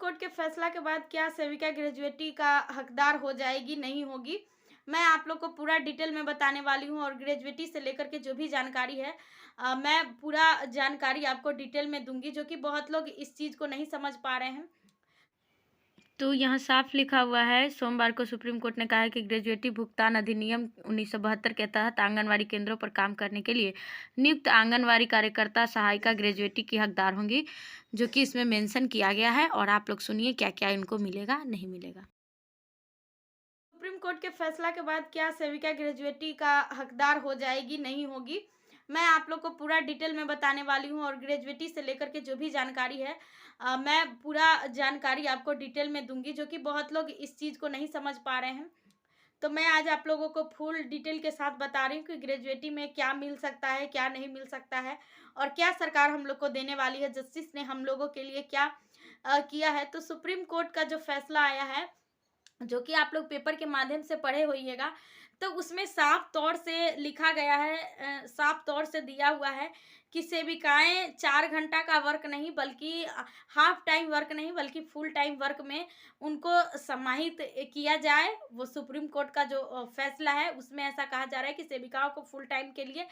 Court के फैसला के बाद क्या सेविका ग्रेजुएटी का हकदार हो जाएगी, नहीं होगी? मैं आप लोग को पूरा डिटेल में बताने वाली हूँ और ग्रेजुएटी से लेकर के जो भी जानकारी है मैं पूरा जानकारी आपको डिटेल में दूँगी, जो कि बहुत लोग इस चीज़ को नहीं समझ पा रहे हैं। तो यहाँ साफ लिखा हुआ है, सोमवार को सुप्रीम कोर्ट ने कहा है कि ग्रेजुएटी भुगतान अधिनियम 1972 के तहत आंगनवाड़ी केंद्रों पर काम करने के लिए नियुक्त आंगनवाड़ी कार्यकर्ता सहायिका ग्रेजुएटी की हकदार होंगी, जो कि इसमें मेंशन किया गया है। और आप लोग सुनिए क्या क्या इनको मिलेगा, नहीं मिलेगा। सुप्रीम कोर्ट के फैसला के बाद क्या सेविका ग्रेजुएटी का हकदार हो जाएगी, नहीं होगी? मैं आप लोग को पूरा डिटेल में बताने वाली हूँ और ग्रेजुएटी से लेकर के जो भी जानकारी है मैं पूरा जानकारी आपको डिटेल में दूँगी, जो कि बहुत लोग इस चीज़ को नहीं समझ पा रहे हैं। तो मैं आज आप लोगों को फुल डिटेल के साथ बता रही हूँ कि ग्रेजुएटी में क्या मिल सकता है, क्या नहीं मिल सकता है और क्या सरकार हम लोग को देने वाली है, जस्टिस ने हम लोगों के लिए क्या किया है। तो सुप्रीम कोर्ट का जो फैसला आया है, जो कि आप लोग पेपर के माध्यम से पढ़े होइएगा, तो उसमें साफ तौर से लिखा गया है, साफ तौर से दिया हुआ है कि सेविकाएँ 4 घंटा का वर्क नहीं बल्कि हाफ टाइम वर्क नहीं बल्कि फुल टाइम वर्क में उनको समाहित किया जाए। वो सुप्रीम कोर्ट का जो फैसला है उसमें ऐसा कहा जा रहा है कि सेविकाओं को फुल टाइम के लिए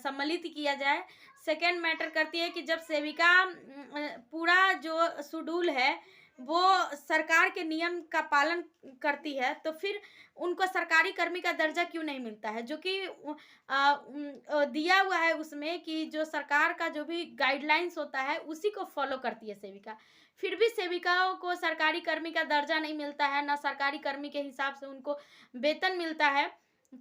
सम्मिलित किया जाए। सेकंड मैटर करती है कि जब सेविका पूरा जो शेड्यूल है वो सरकार के नियम का पालन करती है, तो फिर उनको सरकारी कर्मी का दर्जा क्यों नहीं मिलता है? जो कि दिया हुआ है उसमें कि जो सरकार का जो भी गाइडलाइंस होता है उसी को फॉलो करती है सेविका। फिर भी सेविकाओं को सरकारी कर्मी का दर्जा नहीं मिलता है, ना सरकारी कर्मी के हिसाब से उनको वेतन मिलता है।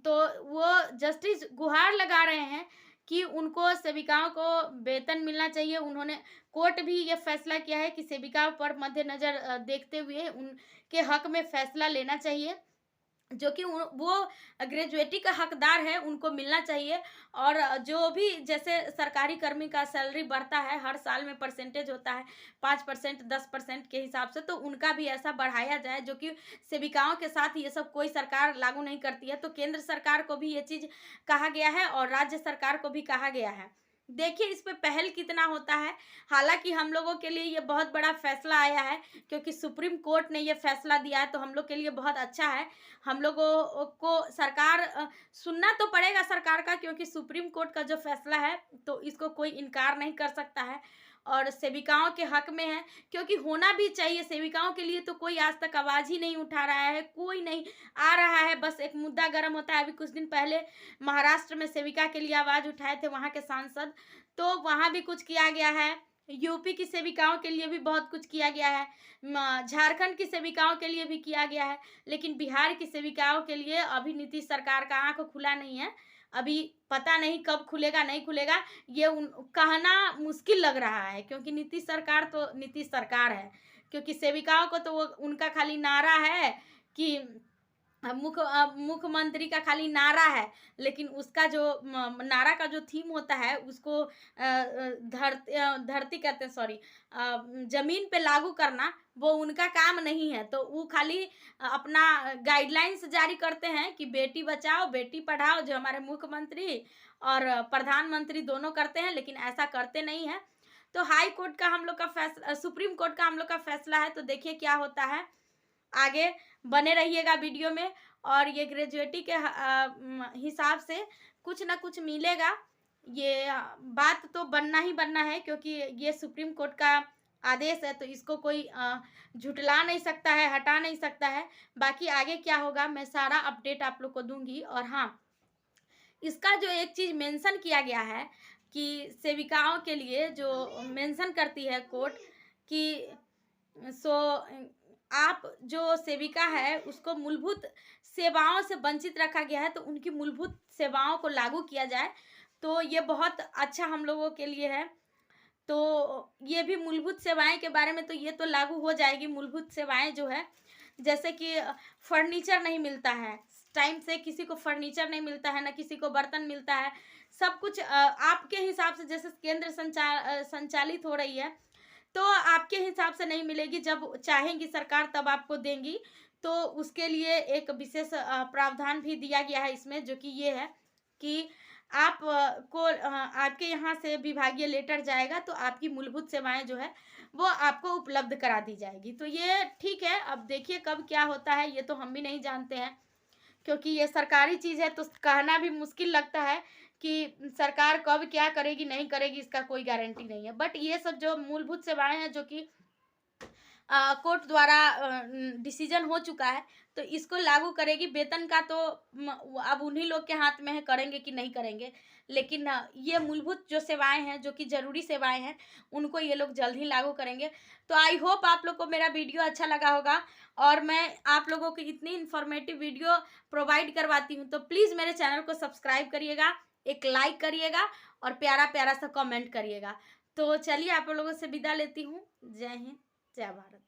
तो वो जस्टिस गुहार लगा रहे हैं कि उनको सेविकाओं को वेतन मिलना चाहिए। उन्होंने कोर्ट भी ये फैसला किया है कि सेविकाओं पर मद्देनज़र देखते हुए उनके हक में फैसला लेना चाहिए, जो कि वो ग्रेजुएटी का हकदार है, उनको मिलना चाहिए। और जो भी जैसे सरकारी कर्मी का सैलरी बढ़ता है, हर साल में परसेंटेज होता है 5%, 10% के हिसाब से, तो उनका भी ऐसा बढ़ाया जाए, जो कि सेविकाओं के साथ ये सब कोई सरकार लागू नहीं करती है। तो केंद्र सरकार को भी ये चीज़ कहा गया है और राज्य सरकार को भी कहा गया है। देखिए इस पे पहल कितना होता है। हालाँकि हम लोगों के लिए ये बहुत बड़ा फैसला आया है, क्योंकि सुप्रीम कोर्ट ने ये फैसला दिया है, तो हम लोग के लिए बहुत अच्छा है। हम लोगों को सरकार सुनना तो पड़ेगा सरकार का, क्योंकि सुप्रीम कोर्ट का जो फैसला है तो इसको कोई इनकार नहीं कर सकता है और सेविकाओं के हक में है, क्योंकि होना भी चाहिए। सेविकाओं के लिए तो कोई आज तक आवाज़ ही नहीं उठा रहा है, कोई नहीं आ रहा है। बस एक मुद्दा गर्म होता है। अभी कुछ दिन पहले महाराष्ट्र में सेविका के लिए आवाज़ उठाए थे वहाँ के सांसद, तो वहाँ भी कुछ किया गया है। यूपी की सेविकाओं के लिए भी बहुत कुछ किया गया है, झारखंड की सेविकाओं के लिए भी किया गया है, लेकिन बिहार की सेविकाओं के लिए अभी नीतीश सरकार का आँख खुला नहीं है। अभी पता नहीं कब खुलेगा, नहीं खुलेगा, ये कहना मुश्किल लग रहा है, क्योंकि नीतीश सरकार तो नीतीश सरकार है। क्योंकि सेविकाओं को तो वो उनका खाली नारा है कि मुख्यमंत्री का खाली नारा है, लेकिन उसका जो नारा का जो थीम होता है उसको धरती कहते हैं, सॉरी, ज़मीन पे लागू करना वो उनका काम नहीं है। तो वो खाली अपना गाइडलाइंस जारी करते हैं कि बेटी बचाओ बेटी पढ़ाओ, जो हमारे मुख्यमंत्री और प्रधानमंत्री दोनों करते हैं, लेकिन ऐसा करते नहीं हैं। तो हाई कोर्ट का हम लोग का फैसला, सुप्रीम कोर्ट का हम लोग का फैसला है, तो देखिए क्या होता है। आगे बने रहिएगा वीडियो में और ये ग्रेजुएटी के हिसाब से कुछ ना कुछ मिलेगा। ये बात तो बनना ही बनना है, क्योंकि ये सुप्रीम कोर्ट का आदेश है, तो इसको कोई झुठला नहीं सकता है, हटा नहीं सकता है। बाकी आगे क्या होगा मैं सारा अपडेट आप लोग को दूंगी। और हाँ, इसका जो एक चीज़ मेंशन किया गया है कि सेविकाओं के लिए जो मेंशन करती है कोर्ट कि सो आप जो सेविका है उसको मूलभूत सेवाओं से वंचित रखा गया है, तो उनकी मूलभूत सेवाओं को लागू किया जाए, तो ये बहुत अच्छा हम लोगों के लिए है। तो ये भी मूलभूत सेवाएं के बारे में, तो ये तो लागू हो जाएगी। मूलभूत सेवाएं जो है, जैसे कि फर्नीचर नहीं मिलता है टाइम से, किसी को फर्नीचर नहीं मिलता है, ना किसी को बर्तन मिलता है। सब कुछ आपके हिसाब से, जैसे केंद्र संचालित हो रही है, तो आपके हिसाब से नहीं मिलेगी। जब चाहेंगी सरकार तब आपको देंगी। तो उसके लिए एक विशेष प्रावधान भी दिया गया है इसमें, जो कि ये है कि आपके यहाँ से विभागीय लेटर जाएगा तो आपकी मूलभूत सेवाएं जो है वो आपको उपलब्ध करा दी जाएगी। तो ये ठीक है, अब देखिए कब क्या होता है, ये तो हम भी नहीं जानते हैं, क्योंकि ये सरकारी चीज़ है तो कहना भी मुश्किल लगता है कि सरकार कब क्या करेगी नहीं करेगी, इसका कोई गारंटी नहीं है। बट ये सब जो मूलभूत सेवाएं हैं जो कि कोर्ट द्वारा डिसीजन हो चुका है, तो इसको लागू करेगी। वेतन का तो अब उन्हीं लोग के हाथ में है, करेंगे कि नहीं करेंगे। लेकिन ये मूलभूत जो सेवाएं हैं, जो कि ज़रूरी सेवाएं हैं, उनको ये लोग जल्द ही लागू करेंगे। तो आई होप आप लोग को मेरा वीडियो अच्छा लगा होगा, और मैं आप लोगों को इतनी इन्फॉर्मेटिव वीडियो प्रोवाइड करवाती हूँ, तो प्लीज़ मेरे चैनल को सब्सक्राइब करिएगा, एक लाइक करिएगा और प्यारा प्यारा सा कमेंट करिएगा। तो चलिए आप लोगों से विदा लेती हूँ। जय हिंद, जय भारत।